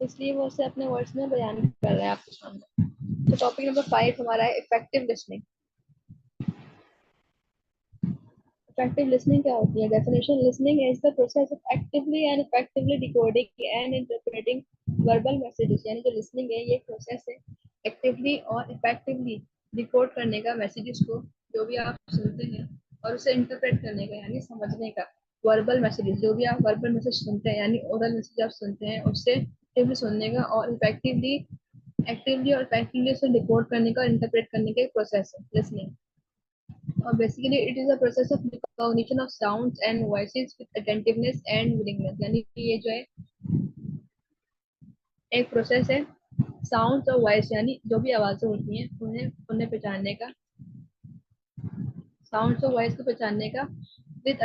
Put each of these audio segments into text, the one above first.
इसलिए वो उसे अपने वर्ड्स में बयान कर रहा है आपके सामने। तो टॉपिक नंबर 5 हमारा है इफेक्टिव लिसनिंग। इफेक्टिव लिसनिंग क्या होती है? Definition: listening is the process of actively and effectively decoding and interpreting verbal messages. यानी जो लिसनिंग है ये प्रोसेस है एक्टिवली और इफेक्टिवली डिकोड करने का मैसेजेस को, जो भी आप सुनते हैं, और उसे इंटरप्रेट करने का यानी समझने का। वर्बल मैसेजेस, जो भी आप वर्बल मैसेज सुनते हैं यानी ओरल मैसेज आप सुनते हैं, उससे एक्टिवली सुनने का और एक्टिवली और इफेक्टिवली उसे डिकोड करने का, इंटरप्रेट करने का एक प्रोसेस है लिसनिंग। और basically it is a process of recognition of sounds and voices with attentiveness and willingness. यानी कि ये जो है एक प्रोसेस है साउंड्स और वॉइस यानी जो भी आवाजें होती हैं उन्हें उन्हें पहचानने का, साउंड्स और वॉइस को पहचानने का विद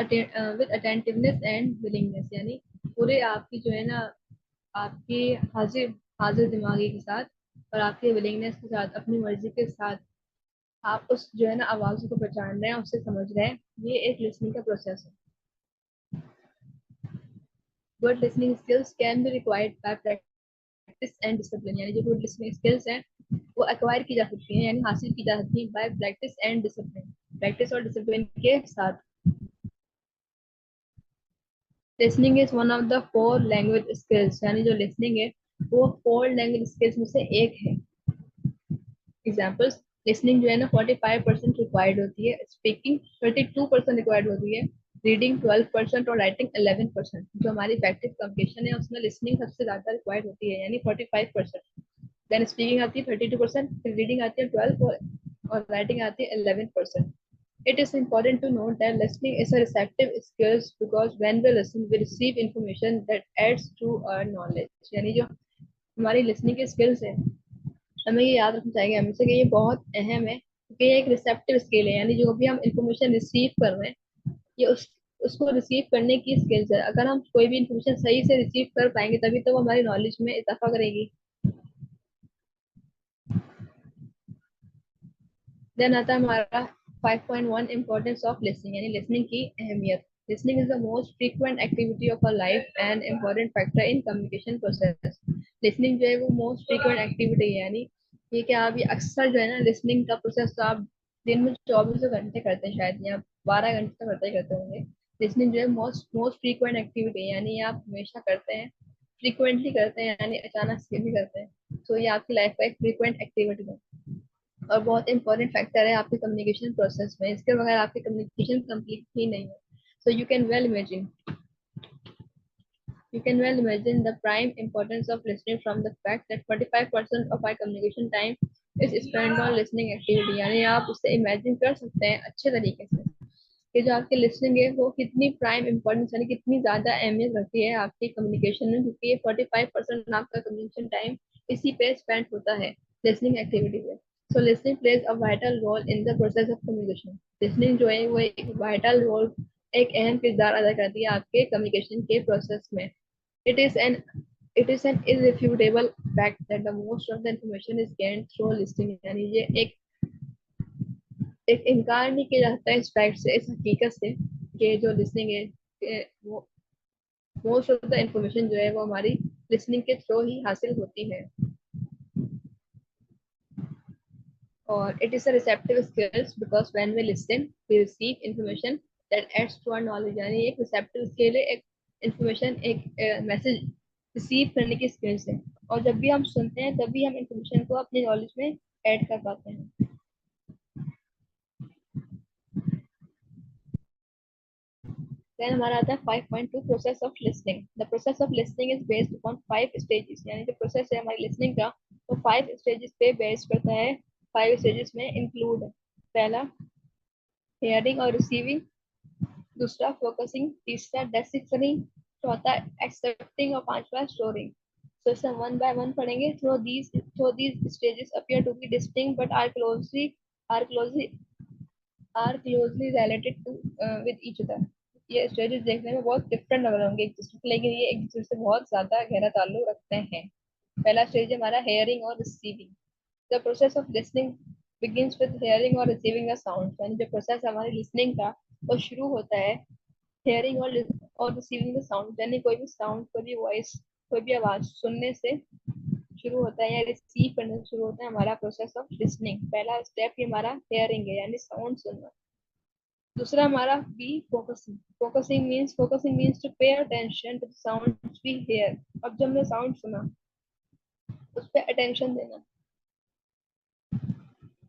अटेंटिवनेस एंड विलिंगनेस। यानी पूरे आपकी जो है ना, आपकी हाजिर हाजिर दिमागी के साथ और आपके विलिंगनेस के साथ, अपनी मर्जी के साथ आप उस जो है ना आवाज़ को पहचान रहे हैं, उससे समझ रहे हैं। ये एक लिसनिंग का प्रोसेस है। Good listening skills can be required by practice and discipline. यानी जो गुड लिसनिंग स्किल्स हैं वो एक्वायर की जा सकती हैं यानी हासिल की जा सकती है bye practice and discipline, practice और डिसिप्लिन के साथ। Listening is one of the 4 language skills. यानी जो लिसनिंग है वो 4 लैंग्वेज स्किल्स में से एक है। एग्जाम्पल्स: लिसनिंग जो है ना 45% रिक्वायर्ड होती है, स्पीकिंग 32% रिक्वायर्ड होती है, रीडिंग 12% और राइटिंग 11%। जो हमारी इफेक्टिव कम्युनिकेशन है उसमें लिसनिंग सबसे ज्यादा रिक्वायर्ड होती है यानी 45%। देन स्पीकिंग आती है 32%, फिर रीडिंग आती है 12 और राइटिंग आती है 11%। It is important to note that listening is a receptive skills because when we listen, we receive information that adds to our knowledge। यानी जो हमारी लिसनिंग की स्किल्स है, हमें ये याद रखना चाहिए हमेशा कि ये बहुत अहम है, क्योंकि ये एक रिसेप्टिव स्किल है। यानी जो भी हम इंफॉर्मेशन रिसीव कर रहे हैं ये उसको रिसीव करने की स्किल्स है। अगर हम कोई भी इंफॉर्मेशन सही से रिसीव कर पाएंगे तभी तो वो हमारी नॉलेज में इजाफा करेगी। देन आता है हमारा 5.1 इम्पोर्टेंस ऑफ लिसनिंग यानी लिसनिंग की अहमियत। Listening is the most frequent activity of a life and important factor in communication process. Listening जो है वो मोस्ट फ्रीक्वेंट एक्टिविटी है यानी ये कि आप ये अक्सर जो है ना लिसनिंग का प्रोसेस तो आप दिन में 24 घंटे करते हैं शायद, या 12 घंटे तो करते ही करते होंगे। लिसनिंग जो है मोस्ट मोस्ट फ्रीक्वेंट एक्टिविटी है यानी ये आप हमेशा करते हैं, फ्रीक्वेंटली करते हैं यानी अचानक से भी करते हैं। तो ये आपकी लाइफ का एक फ्रीक्वेंट एक्टिविटी है और बहुत इंपॉर्टेंट फैक्टर है आपके कम्युनिकेशन प्रोसेस में। इसके बगैर आपकी कम्युनिकेशन कंप्लीट ही नहीं है। सो you can well imagine the prime importance of listening from the fact that 45% of our communication time is spent on listening activity। यानी आप उससे इमेजिन कर सकते हैं अच्छे तरीके से कि जो आपकी लिसनिंग है वो कितनी प्राइम इंपॉर्टेंस यानी कितनी ज्यादा अहमियत रखती है आपकी कम्युनिकेशन में, क्योंकि ये 45% आपका कम्युनिकेशन टाइम इसी पे स्पेंड होता है, लिसनिंग एक्टिविटी पे। So listening plays a vital role in the process of communication. Listening जो है वो एक वाइटल रोल, एक अहम किरदार अदा करती है आपके कम्युनिकेशन के प्रोसेस में। it is an it is an irrefutable fact that the most of the information is gained through listening। यानी ये एक इनकार नहीं किया जाता है इस फैक्ट से, इस हकीकत से कि जो लिसनिंग है वो मोस्ट ऑफ द इंफॉर्मेशन जो है वो हमारी लिसनिंग के थ्रू ही हासिल होती है। और it is a receptive skills because when we listen we receive information that adds to our knowledge. यानी एक रिसेप्टिव स्किल है, एक इंफॉर्मेशन, एक मैसेज रिसीव करने की स्किल्स है। और जब भी हम सुनते हैं तभी हम इंफॉर्मेशन को अपनी नॉलेज में ऐड कर पाते हैं। देन हमारा आता है 5.2 process of listening. The process of listening is based upon 5 stages. यानी जो प्रोसेस है हमारी लिसनिंग का वो 5 स्टेजेस पे बेस्ड करता है। 5 स्टेजेस में इंक्लूड है: पहला हेयरिंग और रिसीविंग, दूसरा फोकसिंग, तीसरा डेसिफरिंग, चौथा एक्सेप्टिंग और पांचवा स्टोरिंग। सो इसे वन बाय वन पढ़ेंगे। Through these stages appear to be distinct but are closely are closely related to with each other. ये स्टेजेस देखने में बहुत डिफरेंट लग रहे होंगे एक दूसरे से, लेकिन ये एक दूसरे से बहुत ज्यादा गहरा ताल्लुक रखते हैं। पहला स्टेज है हमारा हेयरिंग और receiving. The process of listening begins with hearing or receiving a sound। यानी जो प्रोसेस हमारी लिसनिंग का वो शुरू होता है हेयरिंग और रिसीविंग द साउंड, यानी कोई भी साउंड, कोई भी वॉइस कोई भी आवाज सुनने से शुरू होता है या रिसीव करने से शुरू होता है हमारा प्रोसेस ऑफ लिसनिंग। पहला स्टेप ये हमारा हेयरिंग है, यानी साउंड सुनना। दूसरा हमारा B focusing. Focusing means to pay attention to the sounds we hear. अब जब हमने साउंड सुना उस पर अटेंशन देना।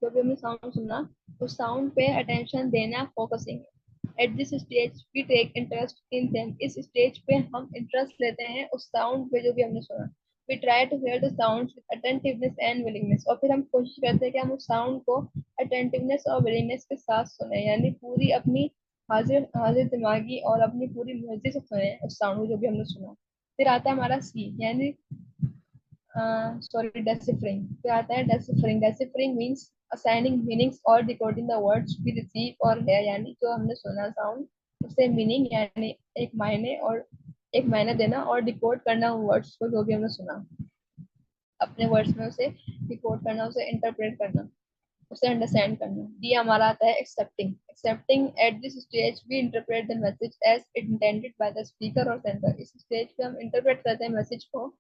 जब भी हमने साउंड सुना उस साउंड पे अटेंशन देना फोकसिंग है। At this stage we take interest in them. इस स्टेज पे हम इंटरेस्ट लेते हैं उस साउंड पे जो भी हमने सुना। We try to hear the sounds with attentiveness and willingness. और फिर हम कोशिश करते हैं कि हम उस साउंड को अटेंटिवनेस और विलिंगनेस के साथ सुने, यानी पूरी अपनी हाजिर हाजिर दिमागी और अपनी पूरी मर्जी से सुने उस साउंड को जो भी हमने सुना। फिर आता है हमारा सी, यानी सॉरी डेसिफरिंग पे आता है। डेसिफरिंग मींस असाइनिंग मीनिंग्स और decoding the words we receive और है, यानी जो हमने सुना साउंड उसे मीनिंग यानी एक मायने देना और डिकोड करना वर्ड्स को जो भी हमने सुना अपने वर्ड्स में उसे डिकोड करना, उसे इंटरप्रेट करना, उसे अंडरस्टैंड करना। डी हमारा आता है accepting. At this stage we interpret the message as intended by the speaker और सेंडर। इस स्टेज पे हम इंटरप्रेट करते हैं मैसेज को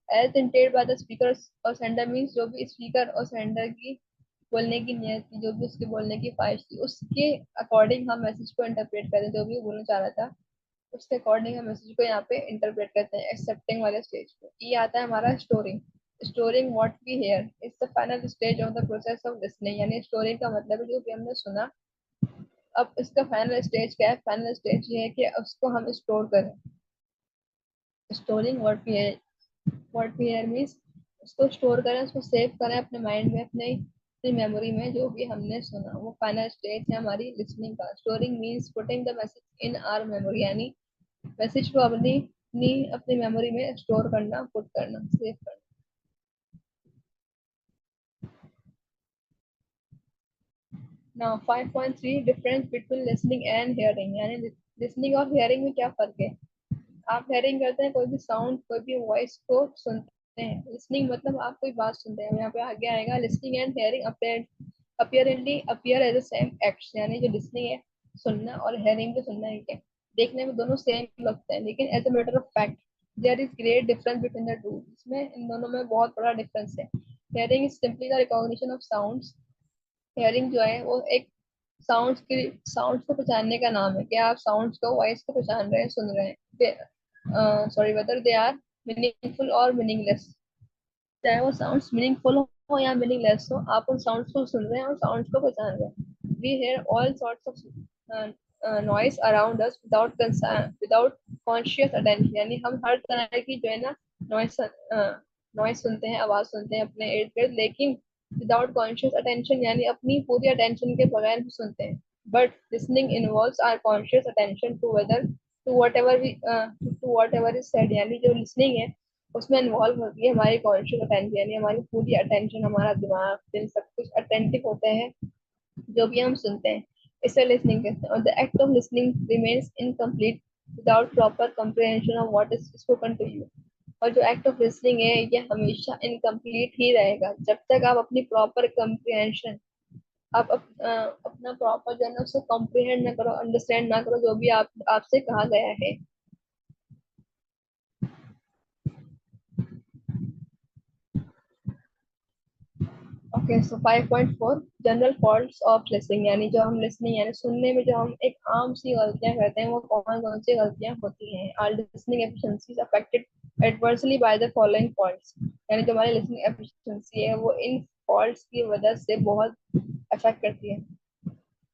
as intended by the speaker और सेंडर, मीन्स जो भी स्पीकर और सेंडर की बोलने की नियत थी, जो भी उसके बोलने की ख्वाहिश थी, उसके अकॉर्डिंग हम मैसेज को इंटरप्रेट करते हैं। जो भी वो बोलना चाह रहा था उसके अकॉर्डिंग हम मैसेज को यहाँ पे इंटरप्रेट करते हैं एक्सेप्टिंग वाले स्टेज पे। ये आता है हमारा storing what we hear is the final stage of the process of listening. यानी स्टोरिंग का मतलब है जो भी हमने सुना। अब इसका फाइनल स्टेज क्या है? फाइनल स्टेज ये है कि उसको हम स्टोर करें। Storing what we hear means उसको स्टोर करें, उसको सेव करें अपने माइंड में, अपने अपनी मेमोरी में जो भी हमने सुना। वो फाइनल स्टेज है हमारी लिसनिंग का। Storing means putting the message in our memory, यानी मैसेज को अपनी मेमोरी में स्टोर करना, पुट करना, सेव करना। Now 5.3 difference between listening and hearing. यानी लिसनिंग और हियरिंग में क्या फर्क है? आप हियरिंग करते हैं कोई भी साउंड, कोई भी वॉइस को सुनते हैं। लिसनिंग मतलब आप कोई बात सुनते हैं। यहाँ पे आगे आएगा listening and hearing appear as the same acts. यानी जो लिसनिंग है सुनना और हियरिंग भी सुनना ही है, देखने में दोनों सेम लगते हैं, लेकिन as a matter of fact there is great difference between the two. इसमें इन दोनों में बहुत बड़ा डिफरेंस है। Hearing is simply the recognition of sounds. Hearing जो है वो एक साउंड्स को पहचानने का नाम है कि आप साउंड्स को, वॉइस को पहचान रहे हैं, सुन रहे हैं। Sorry, whether they are meaningful और मीनिंगलेस। चाहे वो साउंड्स मीनिंगफुल हो या मीनिंगलेस हो, आप उन साउंड्स को सुन रहे हैं और साउंड्स को पहचान रहे हैं। We hear all sorts of noise around us without conscious attention. यानी हम हर तरह की जो है ना नॉइस नॉइस सुनते हैं, आवाज सुनते हैं अपने इर्द गिर्द, लेकिन विदाउट कॉन्शियस अटेंशन, यानी अपनी पूरी अटेंशन के बगैर भी सुनते हैं। But listening involves our conscious attention to whatever is said. यानी जो लिसनिंग है उसमें इन्वॉल्व होती है हमारी कॉन्शियस अटेंशन, यानी हमारी पूरी अटेंशन, हमारा दिमाग, दिल, सब कुछ अटेंटिव होते हैं जो भी हम सुनते हैं। इसे लिसनिंग कहते हैं। और the act of listening remains incomplete without proper comprehension of what is spoken to you. और जो एक्ट ऑफ लिसनिंग है ये हमेशा इनकम्प्लीट ही रहेगा जब तक आप अपनी प्रॉपर कम्प्रिहेंशन, अपना प्रॉपर जो है ना उसे कॉम्प्रिहेंड ना करो, अंडरस्टैंड ना करो जो भी आपसे कहा गया है। Okay, so 5.4 general faults of listening. यानी जो हम लिसनिंग यानी सुनने में जो हम एक आम सी गलतियां करते हैं वो कौन कौन सी गलतियां होती हैं। Our listening efficiency affected adversely by the following faults. यानी जो हमारी लिसनिंग एफिशिएंसी है वो इन फॉल्ट्स की वजह से बहुत अफेक्ट करती है।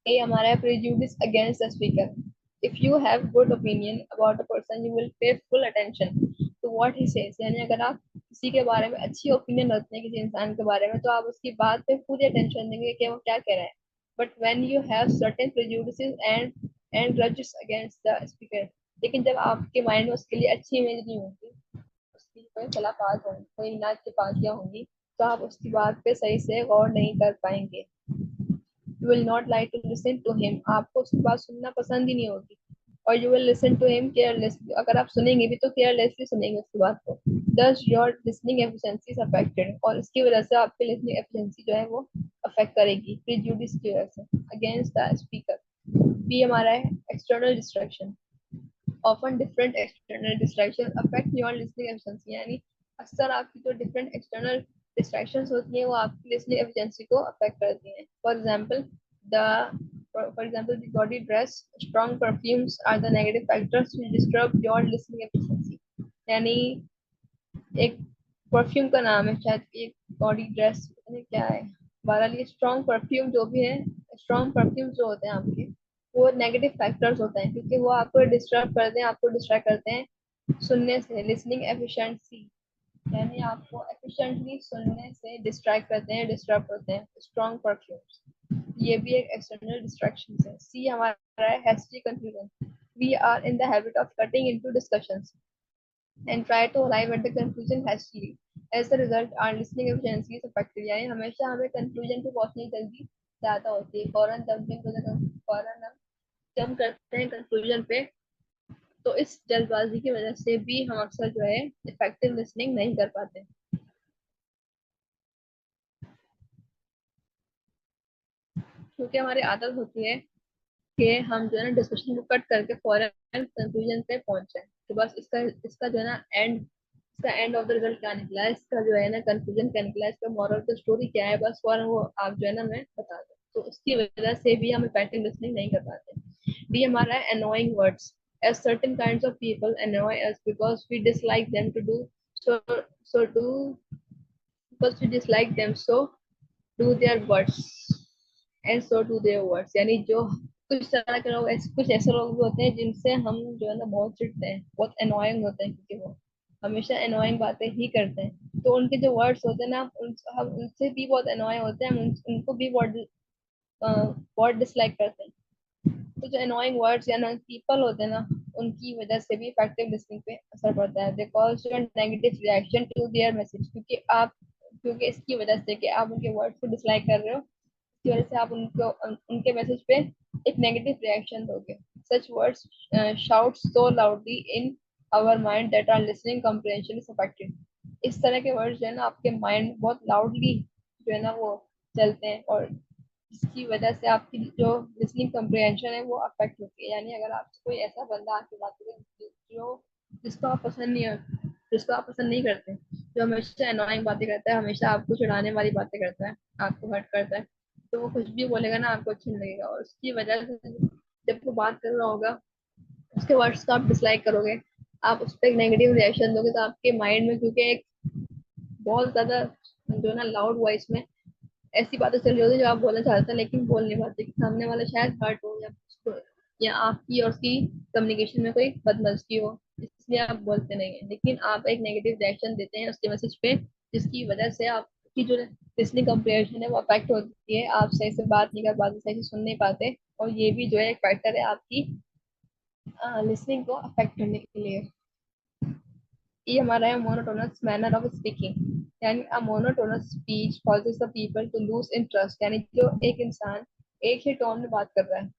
ए हमारा है prejudice against the speaker. If you have good opinion about a person you will pay full attention to what he says. यानी अगर आप किसी के बारे में अच्छी ओपिनियन रखते हैं किसी इंसान के बारे में तो आप उसकी बात पे पूरी अटेंशन देंगे कि वो क्या कह रहा है। But when you have certain prejudices and grudges against the speaker, लेकिन जब आपके माइंड में उसके लिए अच्छी इमेज नहीं होगी, उसकी कोई खिलाफात होंगी, कोई इनाज की पार्टियां होंगी, तो आप उसकी बात पे सही से गौर नहीं कर पाएंगे। You will not like to listen to him. आपको उसकी बात सुनना पसंद ही नहीं होगी। और you will listen to him carelessly. अगर आप सुनेंगे भी तो केयरलेसली सुनेंगे उसकी बात को। दस your listening efficiency is affected. और इसकी वजह से आपकी लिसनिंग एफिशिएंसी जो है वो अफेक्ट करेगी प्रीजुडिस की वजह से अगेंस्ट द स्पीकर। बी हमारा है external distraction. often different external distractions affect your listening efficiency. यानी अक्सर आपकी जो different external distractions होती हैं वो आपकी listening efficiency को affect करती हैं. The for example the body dress, strong perfumes are the negative factors which disturb your listening efficiency. यानी एक परफ्यूम का नाम है शायद, एक बॉडी ड्रेस क्या है, बहरहाल ये स्ट्रॉन्ग परफ्यूम जो भी है, स्ट्रॉन्ग परफ्यूम जो होते हैं आपके, वो नेगेटिव फैक्टर्स होते हैं क्योंकि वो आपको डिस्टर्ब करते हैं, आपको डिस्ट्रैक्ट करते हैं सुनने से. लिसनिंग एफिशिएंसी यानी आपको एफिशिएंटली सुनने से डिस्ट्रैक्ट करते हैं, डिस्टर्ब करते हैं स्ट्रॉन्ग परफ्यूम्स. ये भी एक एक्सटर्नल डिस्ट्रैक्शन है. सी हमारा है hasty confusion. We are in the habit of cutting into discussions and try to arrive at the conclusion hastily. As a result, our listening efficiency is affected. यानी हमेशा हमें conclusion पे पहुंचने की जल्दी ज़्यादा होती है. फौरन हम जम करते हैं conclusion पे. तो इस जल्दबाजी की वजह से भी हम अक्सर जो है effective listening नहीं कर पाते, क्योंकि हमारी आदत होती है कि हम जो है ना डिस्कशन को कट करके फौरन कंक्लूजन पे पहुंच जाए. तो बस इसका इसका जो है ना इसका एंड ऑफ द रिजल्ट क्या निकला है, इसका जो है ना कंक्लूजन क्या निकला है, इसका मॉरल ऑफ द स्टोरी क्या है, बस फौरन वो आप जो है ना मैं बता दो. तो उसकी वजह से भी हम इफेक्टिव लिसनिंग नहीं कर पाते. डी हमारा है annoying words. As certain kinds of people annoy us because we dislike them to do so so do because we dislike them so do their words and so to their words. यानी जो कुछ तरह के लोग कुछ ऐसे लोग भी होते हैं जिनसे हम जो है ना बहुत चिढ़ते हैं, बहुत अनोइंग होते हैं क्योंकि वो हमेशा अनोइंग बातें ही करते हैं. तो उनके जो वर्ड्स होते हैं ना हम उनसे भी बहुत अनोइंग होते हैं, हम उनको भी बहुत डिसलाइक करते हैं. तो जो अनोइंग वर्ड्स या ना पीपल होते हैं ना, उनकी वजह से भी इफेक्टिव लिसनिंग पे असर पड़ता है. They cause your negative reaction to their message. क्योंकि इसकी वजह से कि आप उनके वर्ड्स को डिसलाइक कर रहे हो, की वजह से आप उनके मैसेज पे एक नेगेटिव रिएक्शन दोगे. Such words shout so loudly in our mind that our listening comprehension is affected. इस तरह के वर्ड्स जो है ना आपके माइंड बहुत लाउडली जो है ना वो चलते हैं, और इसकी वजह से आपकी जो लिसनिंग कम्प्रिहेंशन है वो अफेक्ट होती है. यानी अगर आपसे कोई ऐसा बंदा आके बात करे जो जिसको आप पसंद नहीं है, जिसको आप पसंद नहीं करते, जो हमेशा अनोइंग बातें करता है, हमेशा आपको चिढ़ाने वाली बातें करता है, आपको हर्ट करता है, तो वो कुछ भी बोलेगा ना आपको अच्छा नहीं लगेगा. और उसकी वजह से जब वो बात कर रहा होगा उसके वर्ड्स को आप डिसलाइक करोगे, आप उस पर एक नेगेटिव रिएक्शन दोगे, तो आपके माइंड में क्योंकि एक बहुत ज्यादा जो है ना लाउड वॉइस में ऐसी बातें चल रही होती है जो आप बोलना चाहते हैं लेकिन बोल नहीं पाते, कि सामने वाला शायद हर्ट हो या आपकी और उसकी कम्युनिकेशन में कोई बदमज़गी हो, इसलिए आप बोलते नहीं है, लेकिन आप एक नेगेटिव रिएक्शन देते हैं उसके मैसेज पे, जिसकी वजह से आपकी जो लिसनिंग कम्प्रिहेंशन है वो अफेक्ट होती है. आप सही से बात नहीं कर पाते, सही से सुन नहीं पाते, और ये भी जो है एक फैक्टर है आपकी लिसनिंग को अफेक्ट करने के लिए. ये हमारा है मोनोटोनस मैनर ऑफ स्पीकिंग. यानी a monotonous speech causes the people to lose interest. यानी जो एक इंसान एक ही टोन में बात कर रहा है,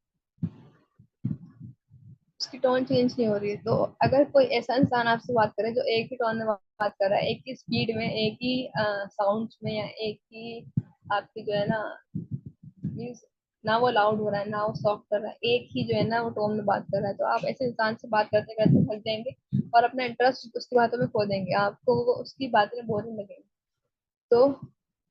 उसकी टोन चेंज नहीं हो रही है. तो अगर कोई ऐसा इंसान आपसे बात करे जो एक ही टोन में बात कर रहा है, एक ही स्पीड में, एक ही साउंड में, या एक ही आपकी जो है ना मीन्स ना वो लाउड हो रहा है ना वो सॉफ्ट कर रहा है, एक ही जो है ना वो टोन में बात कर रहा है, तो आप ऐसे इंसान से बात करते करते थक जाएंगे और अपना इंटरेस्ट उसकी बातों में खो देंगे, आपको वो उसकी बातें बोरिंग लगेंगी. So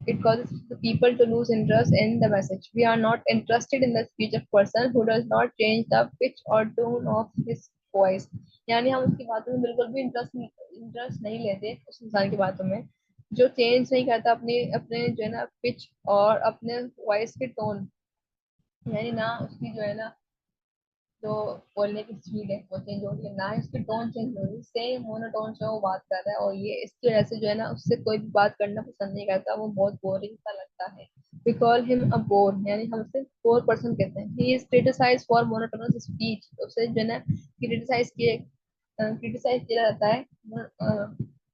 it causes the people to lose interest in the message. We are not interested in the speech of person who does not change the pitch or tone of his voice. यानी हम उसकी बातों में बिल्कुल भी interest नहीं लेते उस इंसान की बातों में जो चेंज नहीं करता अपने अपने जो है ना पिच और अपने वॉइस के टोन. यानी ना उसकी जो है ना जो बोलने की स्पीड है वो चेंज हो रही है, ना ही उसकी टोन चेंज हो रही है, सेम मोनोटोन से वो बात कर रहा है, और ये इसकी वजह से जो है ना उससे कोई भी बात करना पसंद नहीं करता, वो बहुत बोरिंग सा लगता है. We call him a bore. यानी हम उसे बोर पर्सन कहते हैं. He is criticise for monotonous speech. उसे जो है ना क्रिटिसाइज किया जाता है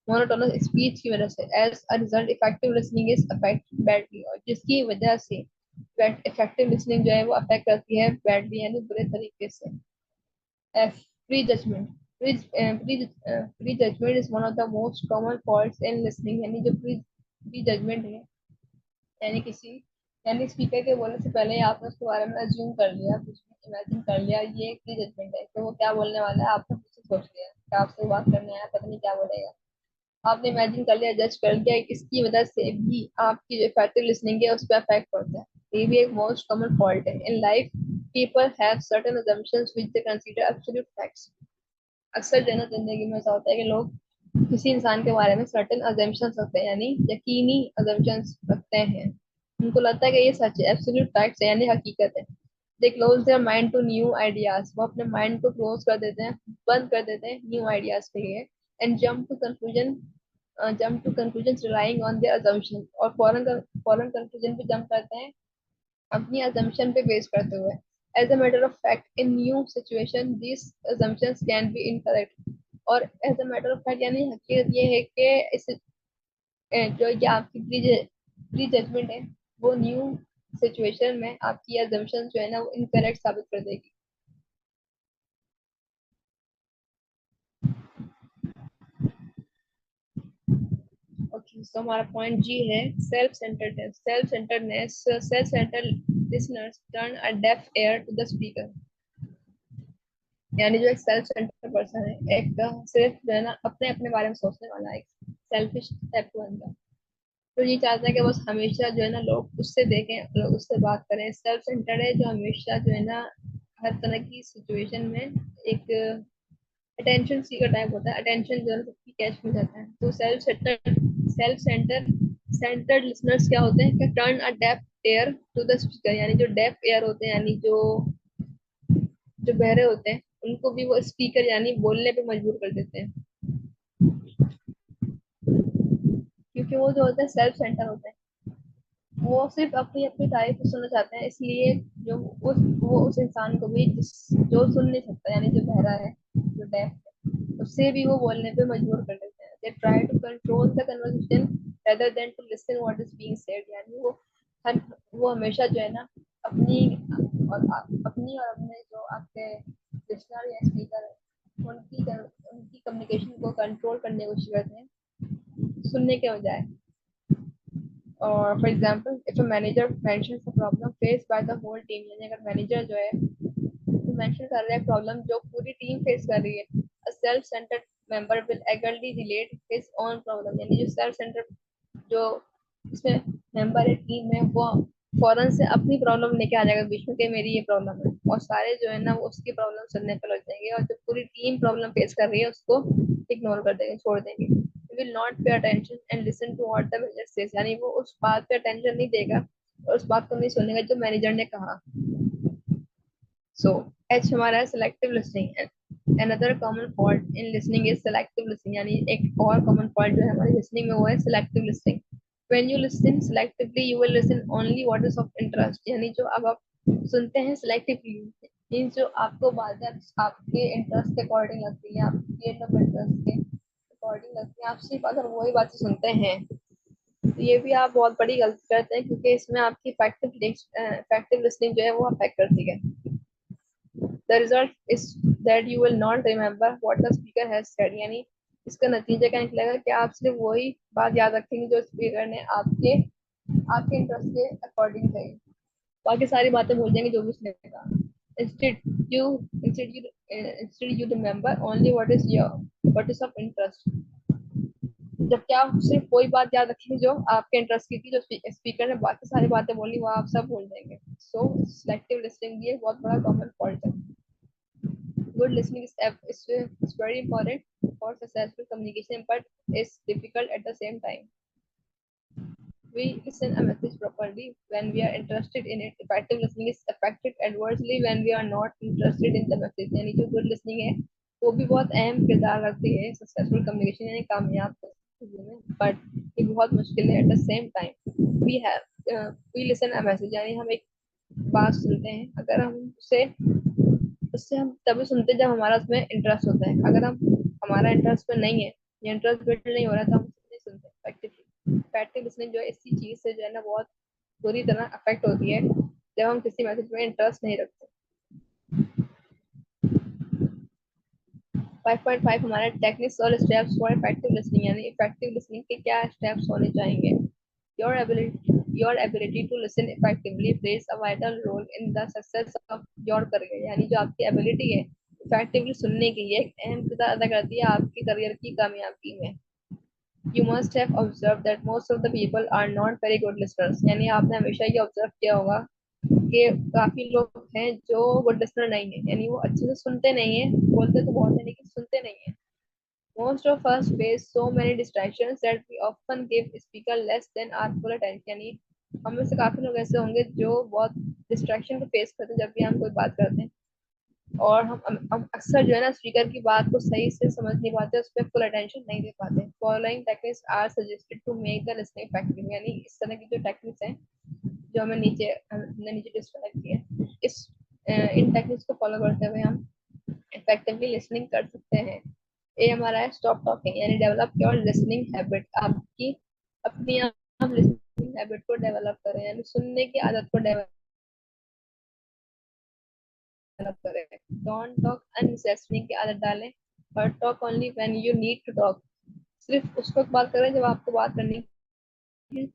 मोनोटोनस स्पीच की वजह से. As a result effective listening is affected badly. और जिसकी वजह से इफेक्टिव लिसनिंग जो है वो अफेक्ट करती है बैडली यानी बुरे तरीके से. F. Prejudgment. Prejudgment is one of the most common faults in listening. यानी जो prejudgment है, यानी किसी यानी स्पीकर के बोलने से पहले ही आपने उसके बारे में अज्यूम कर लिया, कुछ इमेजिन कर लिया, ये एक प्री जजमेंट है कि वो क्या बोलने वाला है, आपने कुछ सोच लिया कि आपसे बात करने आया, पता नहीं क्या बोलेगा। आपने इमेजिन कर लिया, जज कर लिया, इसकी वजह से भी आपकी जो इफेक्टिव लिसनिंग है उस पर इफेक्ट पड़ता है। ये भी एक मोस्ट कॉमन फॉल्ट है in life. People have certain assumptions which they consider absolute facts। अक्सर जो है ना जिंदगी में ऐसा होता है कि लोग किसी इंसान के बारे में सर्टेन अजम्पशंस रखते हैं, यानी यकीनी अजम्पशंस रखते हैं। उनको लगता है कि ये सच है, एब्सोल्यूट फैक्ट्स है, यानी हकीकत है। They close their mind to new ideas. वो अपने माइंड को क्लोज कर देते हैं, बंद कर देते हैं न्यू आइडियाज के लिए। And jump to conclusion relying on their assumption. और फॉरन कंक्लूजन पे जंप करते हैं अपनी assumption पे बेस करते हुए। As a matter of fact in new situation this assumptions can be incorrect. और as a matter of fact यानी हकीकत ये है कि इस जो ये आपकी प्री जजमेंट है वो न्यू सिचुएशन में आपकी assumption जो है ना वो इनकरेक्ट साबित कर देगी। ओके, सो हमारा पॉइंट जी है self centredness. Self centred listeners turn a deaf ear to the speaker. यानी जो एक सेल्फ सेंटर्ड पर्सन है, एक सिर्फ जो है ना अपने अपने बारे में सोचने वाला, एक सेल्फिश टाइप का बंदा, तो ये चाहता है कि बस हमेशा जो है ना लोग उससे देखें, लोग उससे बात करें। सेल्फ सेंटर्ड है जो हमेशा जो है ना हर तरह की सिचुएशन में एक अटेंशन सीकर टाइप होता है, अटेंशन जो है सबकी कैच में जाता है। तो सेल्फ सेंटर्ड लिसनर्स क्या होते हैं कि turn a deaf ear to the speaker. यानी जो डेफ एयर होते हैं, यानी जो जो बहरे होते हैं, उनको भी वो स्पीकर यानी बोलने पे मजबूर कर देते हैं। क्योंकि वो जो होते हैं सेल्फ सेंटर होते हैं, वो सिर्फ अपनी अपनी तारीफ को सुनना चाहते हैं। इसलिए जो वो उस इंसान को भी जो सुन नहीं सकता, यानी जो बहरा है, जो डेफ है, उससे भी वो बोलने पे मजबूर कर देते हैं। They try to control the conversation rather than to listen what is being said। यानी हर वो हमेशा जो है ना अपनी अपनी और अपने जो आपके लिसनर या स्पीकर है उनकी कम्युनिकेशन को कंट्रोल करने की कोशिश करते हैं, सुनने के बजाय। और for example if a manager mentions a problem face by the whole team, यानी अगर मैनेजर जो है मेंशन कर रहा है प्रॉब्लम जो पूरी टीम फेस कर रही है, a self centred member will eagerly relate his own problem. यानी जो सेल्फ सेंटर्ड जो इसमें मेंबर है टीम में, वो फौरन से अपनी प्रॉब्लम लेके आ जाएगा बीच में कि मेरी ये प्रॉब्लम है, और सारे जो है ना वो उसकी प्रॉब्लम सुनने पर लग जाएंगे, और जो पूरी टीम प्रॉब्लम फेस कर रही है उसको इग्नोर कर देंगे, छोड़ देंगे। Will not pay attention and listen to what the manager says. यानी वो उस बात पे अटेंशन नहीं देगा और उस बात को नहीं सुनेगा जो मैनेजर ने कहा। सो एच हमारा है selective listening. Another common fault in listening is selective listening. यानी एक और कॉमन फॉल्ट जो है हमारी लिसनिंग में वो है selective listening. When you listen selectively you will listen only what is of interest. यानी जो अब आप सुनते हैं सिलेक्टिवली, मीन्स जो आपको बातें आपके इंटरेस्ट के अकॉर्डिंग लगती है, आपके ऑफ इंटरेस्ट के अकॉर्डिंग लगती है, आप सिर्फ अगर वही बातें सुनते हैं, तो ये भी आप बहुत बड़ी गलती करते हैं, क्योंकि इसमें आपकी इफेक्टिव लिसनिंग जो है वो अफेक्ट करती है। The result is that you will not remember what the speaker has said। यानी इसका नतीजा क्या निकलेगा कि आप सिर्फ वही बात याद रखेंगे जो स्पीकर ने आपके आपके इंटरेस्ट के अकॉर्डिंग कही, बाकी सारी बातें भूल जाएंगे जो भी उसने कहा। instead you instead you instead you remember only what is of interest। जबकि आप सिर्फ वही बात याद रखेंगे जो आपके इंटरेस्ट की थी, जो स्पीकर ने बाकी सारी बातें बोली वो आप सब भूल जाएंगे। सो सिलेक्टिव लिसनिंग भी एक बहुत बड़ा कॉमन फॉल्ट है। Good listening is very important for successful communication, but it's difficult at the same time. We listen a message properly when we are interested in it. Effective listening is affected adversely when we are not interested in the message। यानी जो good listening है वो भी बहुत अहम किरदार रखती है सक्सेसफुल कम्युनिकेशन यानी कामयाब में, बट ये बहुत मुश्किल है। At the same time we listen a message, यानी हम एक बात सुनते हैं, अगर हम उसे उससे हम तभी सुनते हैं जब हमारा उसमें इंटरेस्ट होता है। अगर हम हमारा इंटरेस्ट में नहीं है या इंटरेस्ट बिल्ड नहीं हो रहा तो हम उसे नहीं सुनते। इफेक्टिव लिसनिंग जो है इसी चीज से जो है ना बहुत बुरी तरह अफेक्ट होती है जब हम किसी मैसेज में इंटरेस्ट नहीं रखते। 5.5 हमारा टेक्निक्स और स्टेप्स फॉर इफेक्टिव लिसनिंग, यानी इफेक्टिव लिसनिंग के क्या स्टेप्स होने चाहिए। Your ability to listen effectively plays a vital role in the success of your career. यानी जो आपकी ability है effectively सुनने की, ये एक अहम किरदार अदा करती है आपकी करियर की कामयाबी में. You must have observed that most of the people are not very good listeners. यानी आपने हमेशा ये ऑब्जर्व किया होगा कि काफी लोग हैं जो गुड लिसनर नहीं है, यानी वो अच्छे से सुनते नहीं है, बोलते तो बहुत है लेकिन सुनते नहीं है. Most of us face so many distractions that we often give speaker less than our full attention. यानी हम में से काफी लोग ऐसे होंगे जो बहुत डिस्ट्रैक्शन को फेस करते हैं जब भी हम कोई बात करते हैं, और हम अक्सर जो है ना स्पीकर की बात को सही से समझ नहीं पाते, उस पर फुल अटेंशन नहीं दे पाते. Following techniques are suggested to make the listening effective. यानी इस तरह की जो टेक्निक्स हैं जो हमने नीचे डिस्क्राइब की है, इस इन टेक्निक्स को फॉलो करते हुए हम इफेक्टिवली लिसनिंग कर सकते हैं. ये हमारा है स्टॉप टॉकिंग, यानी डेवलप योर लिसनिंग हैबिट. आपकी अपनी आप लिसनिंग हैबिट को डेवलप करें, यानी सुनने की आदत को डेवलप करें. डोंट टॉक अननेसेसरी की आदत डालें, और talk only when you need to talk. सिर्फ उस वक्त बात करें जब आपको बात करनी है.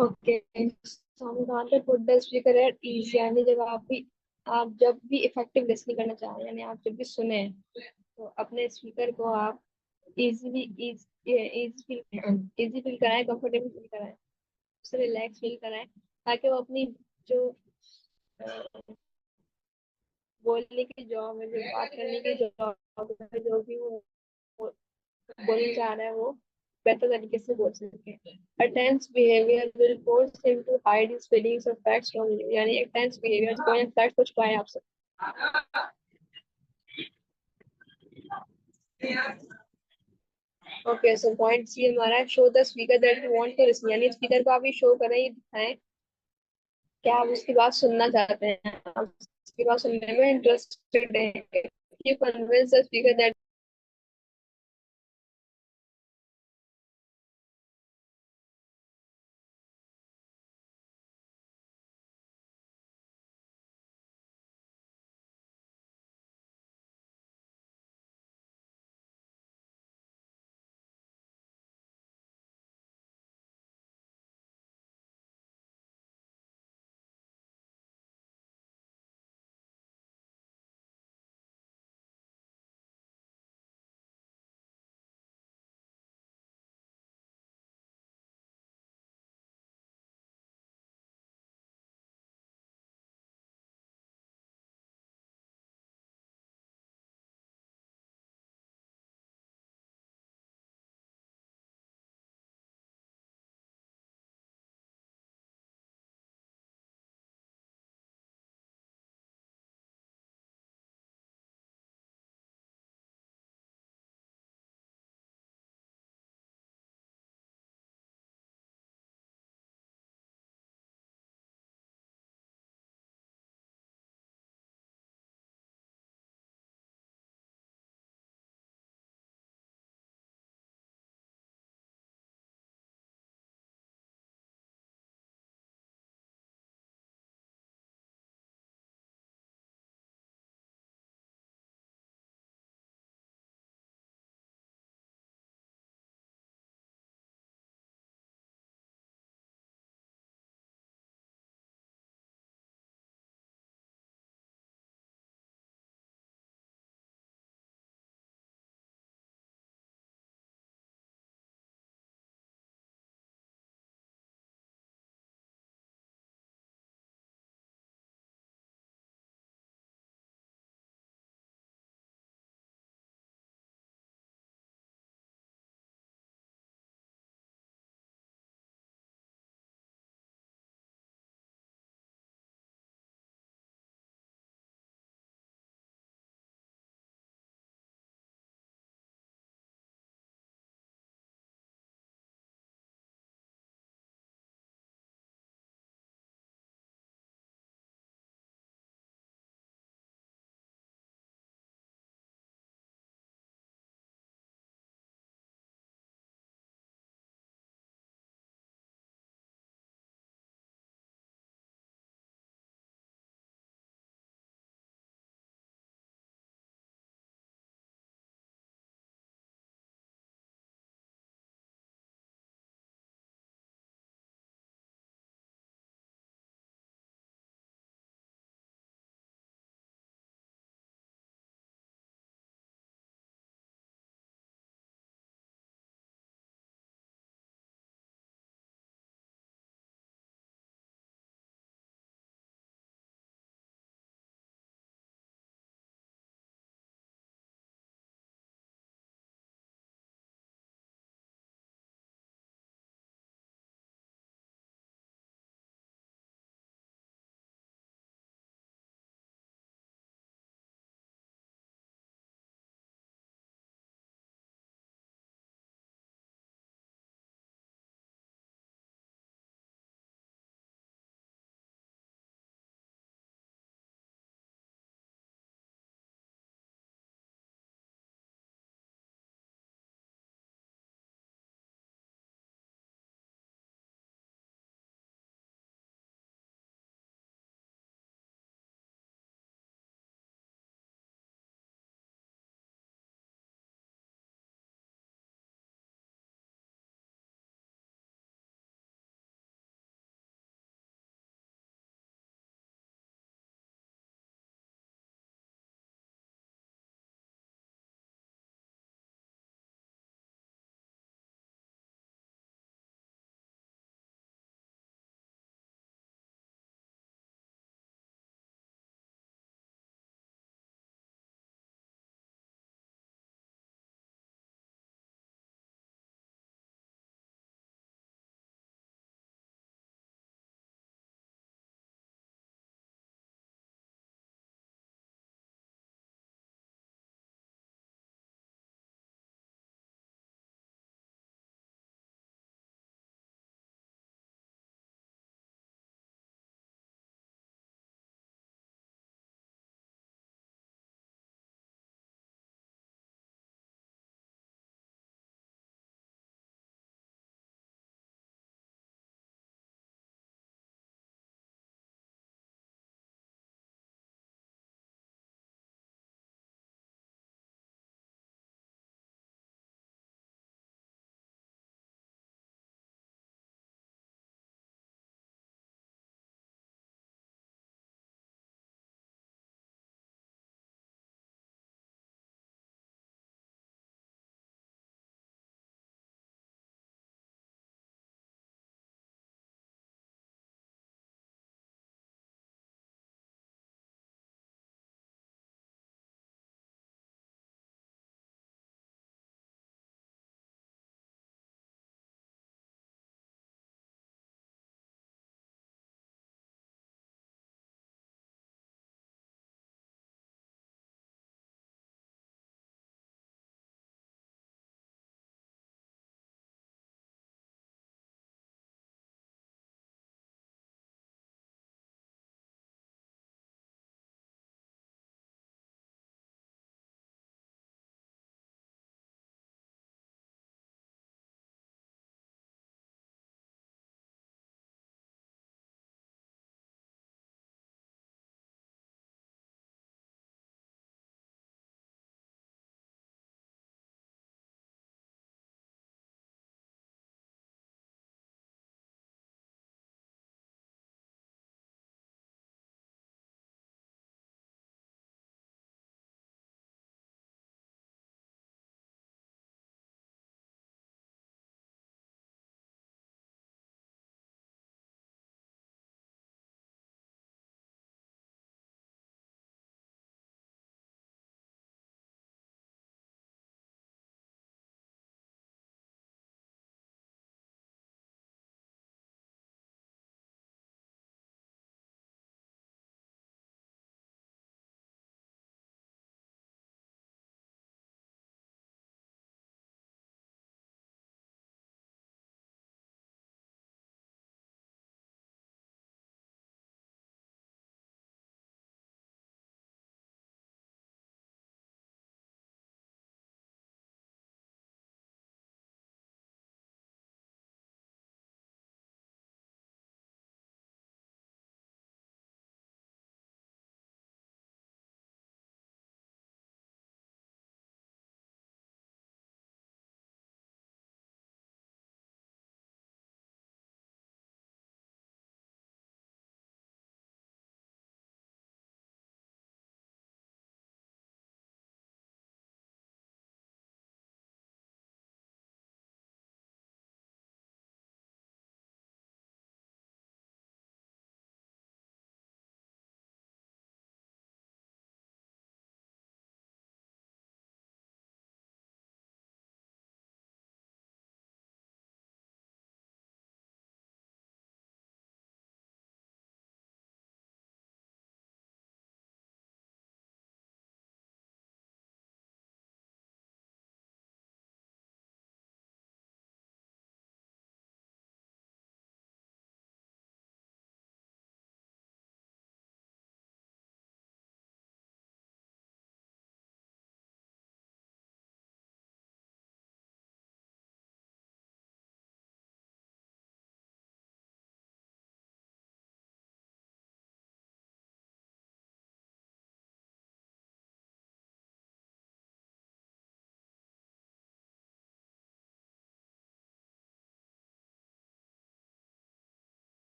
Okay, put the speaker at ease. यानी आप जब भी इफेक्टिव लिसनिंग करना चाहें, यानी आप जब भी सुने, तो अपने स्पीकर को आप इजीली इजी फील कराएं, कंफर्टेबल फील कराएं, उसे रिलैक्स फील कराएं, ताकि वो अपनी जो बोलने की जॉब है, जो बात करने की जॉब है, जो भी वो बोलना चाह रहा है, वो बेहतर तरीके से बोल सके. A tense behavior will force him to hide his feelings or facts from you. यानी एक tense behavior कोई फैक्ट को छुपाए आपसे. ओके, सो पॉइंट सी हमारा है show the speaker that you want to listen. यानी स्पीकर को आप ये शो करें, ये दिखाएं कि आप उसकी बात सुनना चाहते हैं, आप उसकी बात सुनने में इंटरेस्टेड हैं. You convince the speaker that